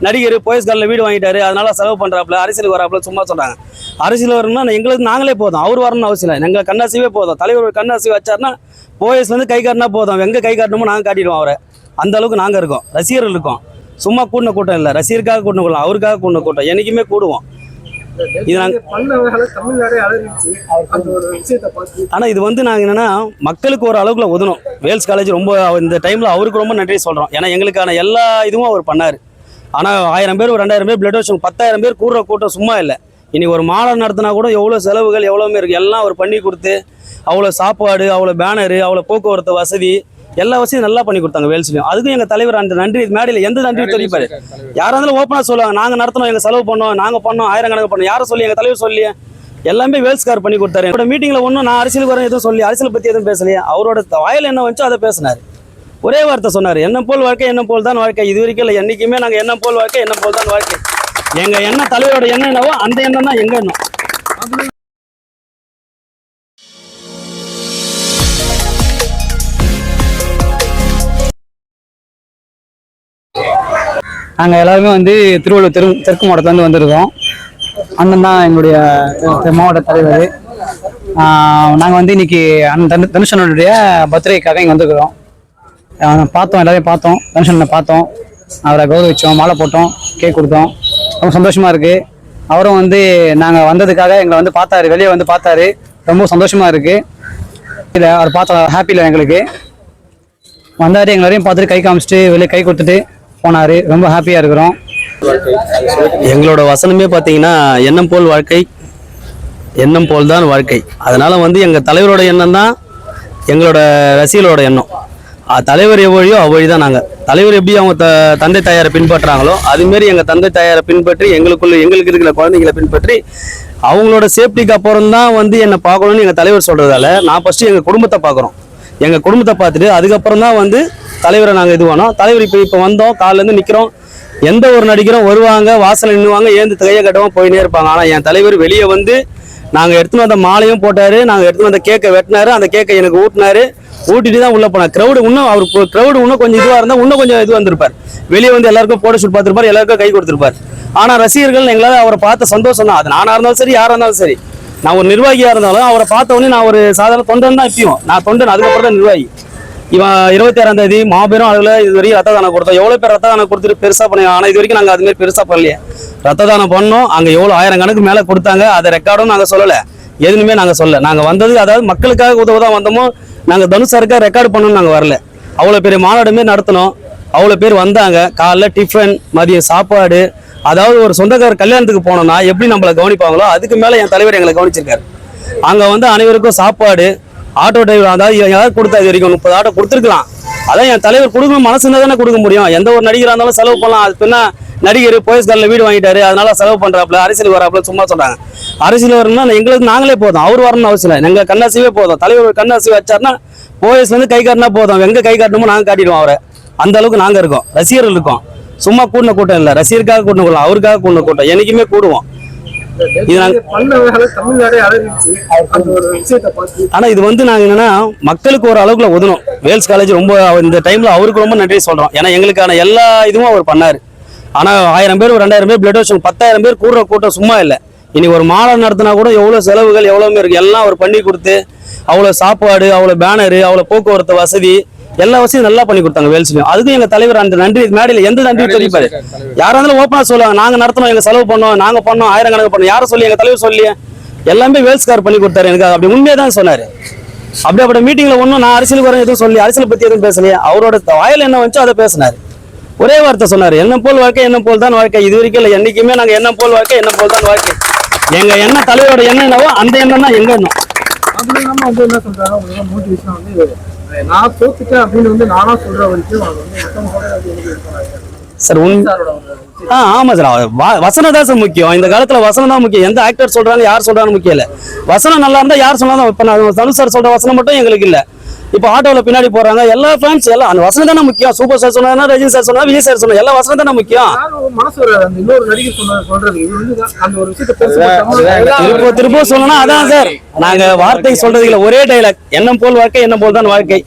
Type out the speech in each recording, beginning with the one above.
நடிகர் போயஸ்காரில் வீடு வாங்கிட்டாரு, அதனால செலவு பண்றாப்புல, அரசியலுக்கு வராப்புல சும்மா சொல்றாங்க. அரசியல் வரணும்னா எங்களுக்கு நாங்களே போதும், அவர் வரணும்னு அவசியம் இல்லை. எங்களை கண்ணாசிவே போதும். தலைவர் கண்ணாசி வச்சாருன்னா போயஸ்லேருந்து கை காட்டினா போதும், எங்கே கை காட்டணுமோ நாங்கள் காட்டிடுவோம் அவரை. அந்த அளவுக்கு நாங்கள் இருக்கோம், ரசிகர்கள் இருக்கோம். சும்மா கூட்டின கூட்டம் இல்லை, ரசிகருக்காக கூட்டின கூட்டம், அவருக்காக கூட்டின கூட்டம், என்னைக்குமே கூடுவோம். இது ஆனால் இது வந்து நாங்கள் என்னன்னா மக்களுக்கு ஒரு அளவுக்குள்ள உதணும். வேல்ஸ் காலேஜ் ரொம்ப இந்த டைமில் அவருக்கு ரொம்ப நன்றி சொல்கிறோம். ஏன்னா எங்களுக்கான எல்லா இதுவும் அவர் பண்ணார். ஆனால் 1000 பேர் 2000 பேர் பிளட் டொனேஷன் 10,000 பேர் கூடுற கூட்டம் சும்மா இல்லை. இனி ஒரு மாலை நடத்தினா கூட எவ்வளோ செலவுகள் எவ்வளோமே இருக்குது, எல்லாம் அவர் பண்ணி கொடுத்து அவ்வளோ சாப்பாடு, அவ்வளோ பேனரு, அவ்வளோ போக்குவரத்து வசதி, எல்லா வசதியும் நல்லா பண்ணி கொடுத்தாங்க வேல்ஸ்லையும். அதுக்கும் எங்கள் தலைவர் அந்த நன்றி மேடையில் எந்த நன்றி தெரிவிப்பார். யாராக இருந்தாலும் ஓப்பனாக சொல்லுவாங்க, நாங்கள் நடத்தினோம், எங்கள் செலவு பண்ணோம், நாங்கள் பண்ணோம், 1000 கணக்கு பண்ணோம். யாரும் சொல்லி எங்கள் தலைவர் சொல்லி எல்லாமே வேல்ஸ்கார் பண்ணி கொடுத்தாரு. என்னோட மீட்டிங்கில் ஒன்றும் நான் அரசியலுக்கு வரேன் எதுவும் சொல்லி அரசியலை பற்றி எதுவும் பேசலையே. அவரோட வாயில் என்ன வந்துச்சோ அதை பேசினார். ஒரே வார்த்தை சொன்னார், எண்ணம் போல் வாழ்க்கை, எண்ணம் போல் தான் வாழ்க்கை. இது வரைக்கும் இல்லை, என்றைக்குமே நாங்கள் எண்ணம் போல் வாழ்க்கை, எண்ணம் போல் தான் வாழ்க்கை. எங்கள் எண்ணம் தலைவரோட எண்ணம் என்னவோ அந்த எண்ணம் தான் எங்கள் எண்ணம். நாங்கள் எல்லாருமே வந்து திருவள்ளூர் தெற்கு மாவட்டத்துலேருந்து வந்திருக்கோம். அண்ணன் தான் எங்களுடைய மாவட்ட தலைவர். நாங்கள் வந்து இன்னைக்கு அண்ணன் தனுஷனுடைய பர்த்டேக்காக இங்கே வந்துருக்குறோம். பார்த்தோம், எல்லாரையும் பார்த்தோம், தனுஷனை பார்த்தோம், அவரை கௌரவிச்சோம், மாலை போட்டோம், கேக் கொடுத்தோம். ரொம்ப சந்தோஷமாக இருக்குது. அவரும் வந்து நாங்கள் வந்ததுக்காக எங்களை வந்து பார்த்தாரு, வெளியே வந்து பார்த்தாரு. ரொம்ப சந்தோஷமாக இருக்குது. இல்லை அவர் பார்த்தா ஹாப்பியில் எங்களுக்கு வந்தார். எங்களையும் பார்த்துட்டு கை காமிச்சிட்டு வெளியே கை கொடுத்துட்டு போனார். ரொம்ப ஹாப்பியாக இருக்கிறோம். எங்களோட வசனமே பார்த்தீங்கன்னா எண்ணம் போல் வாழ்க்கை, எண்ணம் போல் தான் வாழ்க்கை. அதனால் வந்து எங்கள் தலைவரோட எண்ணம் தான் எங்களோட ரசிகர்களோட எண்ணம். தலைவர் எவ்வழியோ அவ்வழி தான் நாங்கள். தலைவர் எப்படி அவங்க தந்தை தாயாரை பின்பற்றுறாங்களோ அதுமாரி எங்கள் தந்தை தாயாரை பின்பற்றி எங்களுக்கு இருக்கிற குழந்தைங்களை பின்பற்றி அவங்களோட சேஃப்டிக்கு அப்புறம் தான் வந்து என்னை பார்க்கணும்னு எங்கள் தலைவர் சொல்கிறதால நான் ஃபஸ்ட்டு எங்கள் குடும்பத்தை பார்க்குறோம். எங்கள் குடும்பத்தை பார்த்துட்டு அதுக்கப்புறம் தான் வந்து தலைவரை நாங்கள் இது பண்ணோம். தலைவர் இப்போ வந்தோம், காலிலேருந்து நிற்கிறோம். எந்த ஒரு நடிகரும் வருவாங்க, வாசலில் நின்றுவாங்க, ஏந்து கையை கட்டவும் போயினே இருப்பாங்க. ஆனால் என் தலைவர் வெளியே வந்து நாங்கள் எடுத்துன்னு வந்த மாலையும் போட்டார், நாங்கள் எடுத்துன்னு வந்த கேக்கை வெட்டினார், அந்த கேக்கை எனக்கு ஊட்டிட்டு தான் உள்ளே போனார். க்ரௌடு இன்னும் கொஞ்சம் இதுவாக இருந்தால் இன்னும் கொஞ்சம் இது வந்திருப்பார். வெளியே வந்து எல்லாருக்கும் போட்டோ ஷூட் பார்த்துருப்பார், எல்லாருக்கும் கை கொடுத்துருப்பார். ஆனால் ரசிகர்கள் எங்களால் அவரை பார்த்த சந்தோஷம் தான். அது நானாக இருந்தாலும் சரி, யாராக இருந்தாலும் சரி. நான் ஒரு நிர்வாகியாக இருந்தாலும் அவரை பார்த்த உடனே நான் ஒரு சாதாரண தொண்டன் தான். இப்பயும் நான் தொண்டன், அதுக்கப்புறம் தான் நிர்வாகி. இவன் 26ஆம் தேதி மாபெரும் அளவில் இது வரைக்கும் ரத்த தானம் கொடுத்தோம். எவ்வளோ பேர் ரத்த தானம் கொடுத்துட்டு பெருசாக பண்ணி, ஆனால் இது வரைக்கும் நாங்கள் அதுமாரி பெருசாக பண்ணலையே. ரத்த தானம் பண்ணோம், அங்கே எவ்வளோ 1000 கணக்கு மேலே கொடுத்தாங்க. அதை ரெக்கார்டும் நாங்கள் சொல்லலை, எதுவுமே நாங்கள் சொல்லலை. நாங்கள் வந்தது அதாவது மக்களுக்காக உதவதான் வந்தோமோ. நாங்கள் தனுஷருக்காக ரெக்கார்டு பண்ணணும்னு நாங்கள் வரல. அவ்வளோ பெரிய மாநாடுமே நடத்தினோம், அவ்வளோ பேர் வந்தாங்க. காலைல டிஃபன், மதியம் சாப்பாடு. அதாவது ஒரு சொந்தக்கார கல்யாணத்துக்கு போனோம்னா எப்படி நம்மளை கவனிப்பாங்களோ அதுக்கு மேலே என் தலைவர் எங்களை கவனிச்சிருக்காரு. அங்கே வந்து அனைவருக்கும் சாப்பாடு, ஆட்டோ டிரைவர், அதாவது யாராவது கொடுத்தா இது வரைக்கும் 30 ஆட்டோ கொடுத்துருக்கலாம். அதான் என் தலைவர் கொடுக்கணும், மனசுனா தானே கொடுக்க முடியும். எந்த ஒரு நடிகராக இருந்தாலும் செலவு பண்ணலாம். அது பின்னா நடிகர் போயஸ்காரில் வீடு வாங்கிட்டாரு, அதனால செலவு பண்ணுறாப்புல, அரசியலுக்கு வராப்புல சும்மா சொல்கிறாங்க. அரசியல் வரணும்னா எங்களுக்கு நாங்களே போதும், அவர் வரணும்னு அவசியம் இல்லை. எங்கள் கண்ணாசிவே போதும். தலைவர் கண்ணாசி வச்சாருன்னா போயஸ்லேருந்து கை காட்டினா போதும், எங்கே கை காட்டணுமோ நாங்கள் காட்டிடுவோம் அவரை. அந்த அளவுக்கு நாங்கள் இருக்கோம், ரசிகர்கள் இருக்கோம். சும்மா கூட்டின கூட்டம் இல்லை, ரசிகருக்காக கூட்டின கூட்டம், அவருக்காக கூட்டின கூட்டம், என்றைக்குமே கூடுவோம். ஆனா இது வந்து நாங்க என்னன்னா மக்களுக்கு ஒரு அளவுக்குள்ள உதணும். வேல்ஸ் காலேஜ் ரொம்ப இந்த டைம்ல அவருக்கு ரொம்ப நன்றி சொல்றோம். ஏன்னா எங்களுக்கான எல்லா இதுவும் அவர் பண்ணாரு. ஆனா 1000 பேர் 2000 பேர் பிளட் டொனேஷன் 10,000 பேர் கூடுற கூட்டம் சும்மா இல்லை. இனி ஒரு மாலை நடத்தினா கூட எவ்வளவு செலவுகள் எவ்வளவுமே இருக்கு, எல்லாம் அவர் பண்ணி கொடுத்து அவ்வளவு சாப்பாடு, அவ்வளவு பேனரு, அவ்வளவு போக்குவரத்து வசதி, எல்லா வசதியும் நல்லா பண்ணி கொடுத்தாங்க வேல்ஸ்லையும். அதுக்கும் எங்க தலைவர் அந்த நன்றி மேடையில் எந்த நன்றி தெரிவிப்பாரு. யாரா இருந்தாலும் ஓப்பனா சொல்லுவாங்க, நாங்க நடத்தணும், எங்க செலவு பண்ணோம், நாங்க பண்ணோம், 1000 கணக்கு பண்ணோம். யாரும் சொல்லி எங்க தலைவர் சொல்லி எல்லாமே வேல்ஸ்கார் பண்ணி கொடுத்தாரு. எனக்கு அப்படி உண்மையே தான் சொன்னாரு. அப்படி மீட்டிங்ல ஒன்றும் நான் அரசியலுக்கு வரேன் எதுவும் சொல்லி அரசியல் பத்தி எதுவும் பேசலையே. அவரோட வாயில் என்ன வந்துச்சோ அதை பேசினாரு. ஒரே வார்த்தை சொன்னாரு, எண்ணம் போல் வாழ்க்கை, எண்ணம் போல் தான் வாழ்க்கை. இது வரைக்கும் இல்லை, என்னைக்குமே நாங்கள் எண்ணம் போல் வாழ்க்கை, எண்ணம் போல் தான் வாழ்க்கை. எங்க எண்ணம் தலைவரோட எண்ணம் என்னவோ அந்த எண்ணம் தான் எங்க எண்ணம். அது இல்லாம வந்து என்ன சொல்றாங்க, உங்களுக்கு மோட்டிவேஷனா வந்து நான் தோத்துட்டேன் அப்படின்னு வந்து நானா சொல்ற வரைக்கும் சார் ஆமா சார், வசனம் தான் சார் முக்கியம். இந்த காலத்துல வசனம் தான் முக்கியம். எந்த ஆக்டர் சொல்றாங்க, யார் சொல்றாங்க முக்கியம் இல்ல. வசனம் நல்லா இருந்தா யார் சொன்னாலும். இப்ப நான் தனுஷ் சார் சொல்ற வசனம் மட்டும் எங்களுக்கு இல்ல. இப்போ ஆட்டோல பின்னாடி போறாங்க எல்லா ஃபேன்ஸ், எல்லாம் அந்த வசனம் தானே முக்கியம். சூப்பர் ஸ்டார் சொன்னா, ரஜினி சார் சொன்னா, விஜய் சார் சொன்னா, எல்லா வசனம் தானே முக்கியம். இன்னொரு நடிகர் சொல்றது அந்த ஒரு விஷயத்தை திரும்ப சொல்லணும். அதான் சார், நாங்க வார்த்தை சொல்றது இல்ல, ஒரே டைலாக், எண்ணம் போல் வாழ்க்கை, எண்ணம் போல் தான் வாழ்க்கை.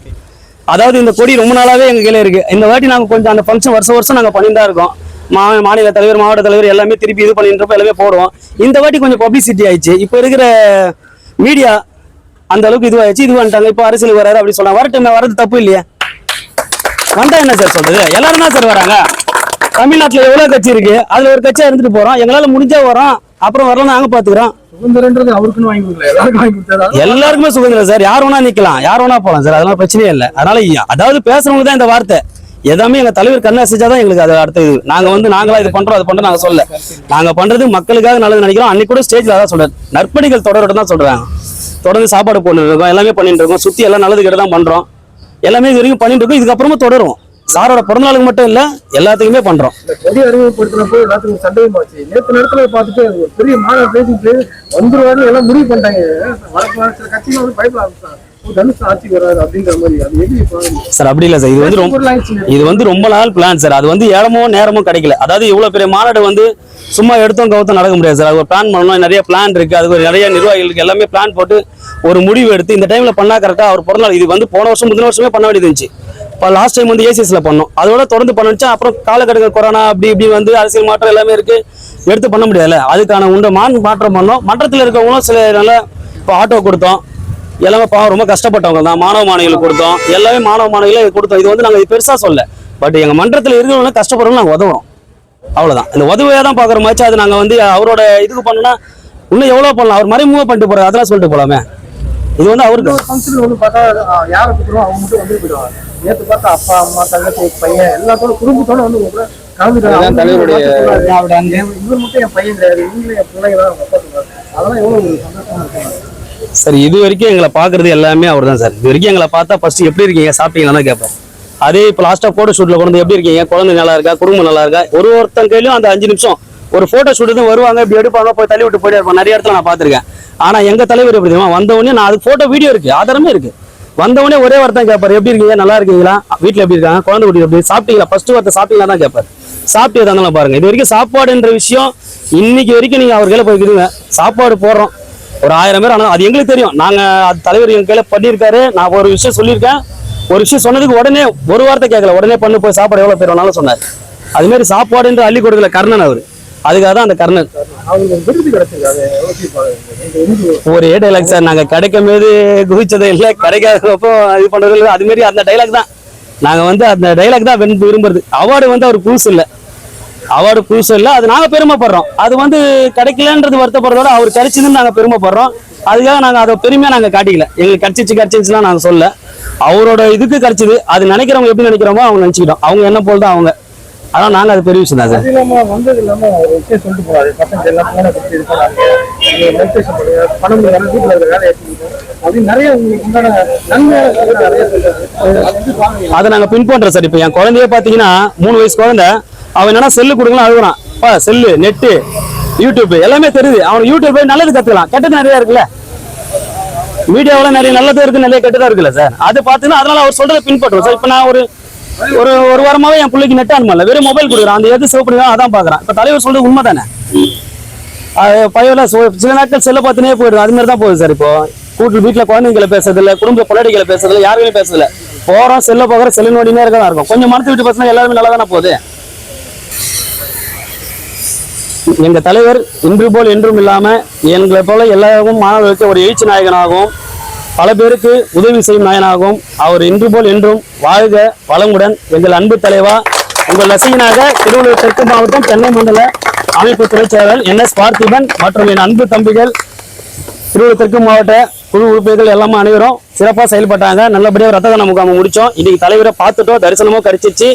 அதாவது இந்த கொடி ரொம்ப நாளாவே எங்க கையில இருக்கு. இந்த வாட்டி நாங்க கொஞ்சம் அந்த ஃபங்க்ஷன் வருஷம் நாங்க பண்ணிட்டு தான் இருக்கோம். மாநில தலைவர் மாவட்ட தலைவர் எல்லாமே திருப்பி இது பண்ணின்றப்ப எல்லாமே போடுவோம். இந்த வாட்டி கொஞ்சம் பப்ளிசிட்டி ஆயிடுச்சு. இப்போ இருக்கிற மீடியா அந்த அளவுக்கு இதுவாயிடுச்சு. இது வந்துட்டாங்க இப்போ அரசியலுக்கு வராரு அப்படி சொல்றாங்க. வரட்டுமே, வரது தப்பு இல்லையா? வந்தா என்ன சார் சொல்றது? எல்லாரும் தான் சார் வராங்க. தமிழ்நாட்டுல எவ்வளவு கட்சி இருக்கு, அதுல ஒரு கட்சியா இருந்துட்டு போறோம். எங்களால முடிஞ்சா வரோம், அப்புறம் வரலாம் நாங்க பாத்துக்கிறோம். சுதந்திரன்றது அவருக்குன்னு வாங்கி கொடுக்கல, எல்லாருக்கும் வாங்கி கொடுத்தாரா? எல்லாருக்குமே சுதந்திரம் சார். யார் வேணா நிக்கலாம், யார் வேணா போலாம் சார். அதெல்லாம் பிரச்சனையே இல்லை. அதனால அதாவது பேசுறவங்க தான் இந்த வார்த்தை எதாமே எங்க தலைவர் கண்ணை செஞ்சாதான் எங்களுக்கு அது அடுத்தது. நாங்க வந்து நாங்களா இது பண்றோம் அது பண்றோம் நாங்க சொல்ல. நாங்க பண்றது மக்களுக்காக நல்லது நினைக்கிறோம். அன்னைக்கு கூட ஸ்டேஜ்ல அதான் சொல்றேன், நற்பணிகள் தொடரட்டும் தான் சொல்றாங்க. தொடர்ந்து சாப்பாடு போட்டு இருக்கோம், எல்லாமே பண்ணிட்டு இருக்கோம். சுத்தி எல்லாம் நல்லது கிட்ட தான் பண்றோம். எல்லாமே இது வரைக்கும் பண்ணிட்டு இருக்கோம். இதுக்கப்புறமா தொடரும். சாரோட பிறந்தநாளுக்கு மட்டும் இல்ல, எல்லாத்துக்குமே பண்றோம். கொடி அறிமுகப்படுத்தினப்போ எல்லாத்துக்கும் சந்தேகம் ஆச்சு. நேற்று நேரத்துல பார்த்துட்டு ஒரு பெரிய மாநாடு பேசிட்டு வந்துருவாரு எல்லாம் முடிவு பண்ணிட்டாங்க. சில கட்சிகள் வந்து பயப்பட ஆரம்பிச்சாங்க, தனுஷ் ஆட்சி வராது அப்படின்ற மாதிரி. அது எப்படி சார்? அப்படி இல்ல சார், இது வந்து ரொம்ப நாள் பிளான் சார். அது வந்து இடமோ நேரமோ கிடைக்கல. அதாவது இவ்வளவு பெரிய மாநாடு வந்து சும்மா எடுத்தோம் கவுத்தம் நடக்க முடியாது சார். அது ஒரு பிளான் பண்ணணும், நிறைய பிளான் இருக்கு. அதுக்கு ஒரு நிறைய நிர்வாகிகளுக்கு எல்லாமே பிளான் போட்டு ஒரு முடிவு எடுத்து இந்த டைம்ல பண்ணா கரெக்டா அவர் பிறந்தநாள். இது வந்து போன வருஷம் முந்தின வருஷமே பண்ண வேண்டியது இருந்துச்சு. இப்போ லாஸ்ட் டைம் வந்து ஏசிஎஸ்ல பண்ணோம், அதோட தொடர்ந்து பண்ணிச்சா. அப்புறம் காலகட்டங்கள் கொரோனா அப்படி இப்படி வந்து அரசியல் மாற்றம் எல்லாமே இருக்கு, எடுத்து பண்ண முடியாதுல்ல. அதுக்கான மாற்றம் பண்ணோம். மன்றத்தில் இருக்கவங்களும் சில நல்ல இப்போ ஆட்டோ கொடுத்தோம். எல்லாமே பாவம் ரொம்ப கஷ்டப்பட்டவங்க தான். மாணவ மாணவிகளுக்கு கொடுத்தோம், எல்லாமே மாணவ மாணவிகளை கொடுத்தோம். இது வந்து நாங்கள் பெருசா சொல்ல, பட் எங்க மன்றத்தில் இருக்கிறவங்க கஷ்டப்படுறவங்க நாங்கள் உதவுறோம், அவ்வளவுதான். இந்த உதவியா தான் பாக்குற மாதிரி. அது நாங்க வந்து அவரோட இதுக்கு பண்ணோம்னா இன்னும் எவ்வளவு பண்ணலாம். அவர் மாதிரி மூவ் பண்ணிட்டு போறாரு, அதெல்லாம் சொல்லிட்டு போலாமே. இது வந்து அவருக்கு ஃபங்க்ஷன் வந்து பார்த்தா யாரை கூப்பிடுறோம் அவங்க மட்டும் வந்து போயிடுவாங்க. நேற்று பார்த்தா அப்பா அம்மா தங்கச்சி பையன் எல்லாத்தோட குடும்பத்தோட வந்து உங்க கூட கலந்துட்டாங்க. தலைவருடைய இவர் மட்டும் என் பையன் கிடையாது, இவங்களும் என் பிள்ளைங்க தான் அப்பா சொல்றாரு. அதெல்லாம் எவ்வளவு ஒரு சந்தோஷமா இருக்கு சார். இது வரைக்கும் எங்களை பாக்குறது எல்லாமே அவர் தான் சார். இது வரைக்கும் எங்களை பார்த்தா ஃபர்ஸ்ட் எப்படி இருக்கீங்க, சாப்பிட்டீங்களா கேட்பேன். அதே இப்போ லாஸ்டா போட்டோ ஷூட்ல கொண்டு எப்படி இருக்கீங்க, குழந்தை நல்லா இருக்கா, குடும்பம் நல்லா இருக்கா, ஒருத்தன் கையிலும் அந்த 5 நிமிஷம் ஒரு போட்டோ ஷூட் தான் வருவாங்க. இப்படி எடுப்பாங்க, போய் தள்ளி விட்டு போயிட்டே இருப்பாங்க. நிறைய இடத்துல நான் பாத்திருக்கேன். ஆனா எங்க தலைவர் எப்படி தெரியுமா, வந்தவொடனே நான் அதுக்கு போட்டோ வீடியோ இருக்கு, ஆதாரமே இருக்கு. வந்தவொடனே ஒரே வார்த்தை கேட்பாரு, எப்படி இருக்கீங்க, நல்லா இருக்கீங்களா, வீட்டுல எப்படி இருக்காங்க, குழந்தை குட்டி எப்படி, சாப்பிட்டீங்களா, ஃபர்ஸ்ட் வார்த்தை சாப்பிட்டீங்களா தான் கேட்பாரு. சாப்பிட்டு இருந்தாலும் பாருங்க. இது வரைக்கும் சாப்பாடுன்ற விஷயம் இன்னைக்கு வரைக்கும் நீங்க அவர் கையில போய்க்குதுங்க. சாப்பாடு போடுறோம் ஒரு 1000 பேர், ஆனால் அது எங்களுக்கு தெரியும். நாங்க அது தலைவர் எங்க கையில பண்ணியிருக்காரு. நான் ஒரு விஷயம் சொல்லியிருக்கேன், ஒரு விஷயம் சொன்னதுக்கு உடனே ஒரு வார்த்தை கேட்கல, உடனே பண்ணு போய் சாப்பாடு எவ்வளவு பேர் வேணாலும் சொன்னார். அது மாதிரி சாப்பாடுன்ற அள்ளி கொடுக்கல கர்ணன் அவரு. அதுக்காக தான் அந்த கர்ணன் ஒரே டைலாக் சார். நாங்க கிடைக்கும் போது குதிச்சதே இல்லை, கிடைக்காதப்போ இது பண்றது இல்லை. அது மாதிரி அந்த டைலாக் தான் நாங்க வந்து அந்த டைலாக் தான் விரும்புறது. அவார்டு வந்து அவர் புதுசு இல்லை, அவார்டு புதுசு இல்லை. அது நாங்க பெருமைப்படுறோம். அது வந்து கிடைக்கலன்றது வருத்தப்படுறதோட அவர் கிடைச்சதுன்னு நாங்க பெருமைப்படுறோம். அதுக்காக நாங்க அதை பெருமையா நாங்க காட்டிக்கல. எங்களுக்கு கிடைச்சிச்சுன்னா நாங்க சொல்ல, அவரோட இதுக்கு கிடைச்சது. அது நினைக்கிறவங்க எப்படி நினைக்கிறோமோ அவங்க நினைச்சுக்கிட்டோம். அவங்க என்ன போல் தான் அவங்க. அதான் நாங்க அது பெரிய விஷயம் தான் சார். வந்தது இல்லாம ஒரு விஷயம் சொல்லிட்டு போறாரு, பசங்க எல்லாம் போன பத்தி இது பண்ணாங்க, மெடிடேஷன் பண்ணுங்க, பணம் வீட்டுல இருக்க வேலை அப்படின்னு நிறைய உங்களுக்கு உண்டான நன்மை நிறைய அதை நாங்க பின் பண்றோம் சார். இப்ப என் குழந்தைய பாத்தீங்கன்னா 3 வயசு குழந்தை, அவன் என்னன்னா செல்லு கொடுக்கலாம் அழுகுறான். செல்லு, நெட்டு, யூடியூப் எல்லாமே தெரியுது. அவன் யூடியூப் போய் நல்லது கத்துக்கலாம், கெட்டது நிறைய இருக்குல்ல. மீடியாவில நிறைய நல்லதும் இருக்கு, நிறைய கெட்டதா இருக்குல்ல சார். அது பாத்தீங்கன்னா அதனால அவர் சொல்றதை பின்பற்றுவோம் சார். இப்ப நான் ஒரு வாரமாவே என் பிள்ளைக்கு நெட் அனுப்பல, வெறும் மொபைல் கொடுக்குறான். அந்த எது சிவப்பு அதான் பாக்குறான். இப்ப தலைவர் சொல்றது உண்மை தானே. பையல சில நாட்கள் செல்ல பார்த்துனே போயிடுது. அது மாதிரி தான் போகுது சார். இப்போ வீட்டுல குழந்தைங்களை பேசுறது இல்ல, குடும்ப பொண்டாட்டிகளை பேசுறது இல்ல, யாருமே பேசுறதில்ல. போறோம் செல்ல போகிற செல்ல நோடினே இருக்கதான் இருக்கும். கொஞ்சம் மனசு விட்டு பேசினா எல்லாருமே நல்லா தானே போகுது. எங்க தலைவர் இன்று போல் என்றும் இல்லாம எங்களை போல எல்லாருக்கும் மாணவர்களுக்கு ஒரு எழுச்சி நாயகனாகவும் பல பேருக்கு உதவி செய்யும் நாயனாகவும் அவர் இன்று போல் என்றும் வாழ்க வளமுடன். எங்கள் அன்பு தலைவா, உங்கள் ரசிகனாக திருவள்ளூர் தெற்கு மாவட்டம் சென்னை மண்டல அமைப்பு துறைச் செயலாளர் NS பார்த்திபன் மற்றும் என் அன்பு தம்பிகள் திருவள்ளூர் தெற்கு மாவட்ட குழு உறுப்பினர்கள் எல்லாமே அனைவரும் சிறப்பாக செயல்பட்டாங்க. நல்லபடியாக ரத்த தான முகாம் முடிச்சோம். இன்னைக்கு தலைவரை பார்த்துட்டோம், தரிசனமும் கிடைச்சிச்சு.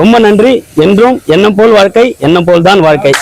ரொம்ப நன்றி. என்றும் எண்ணம் போல் வாழ்க்கை, எண்ணம் போல் தான் வாழ்க்கை.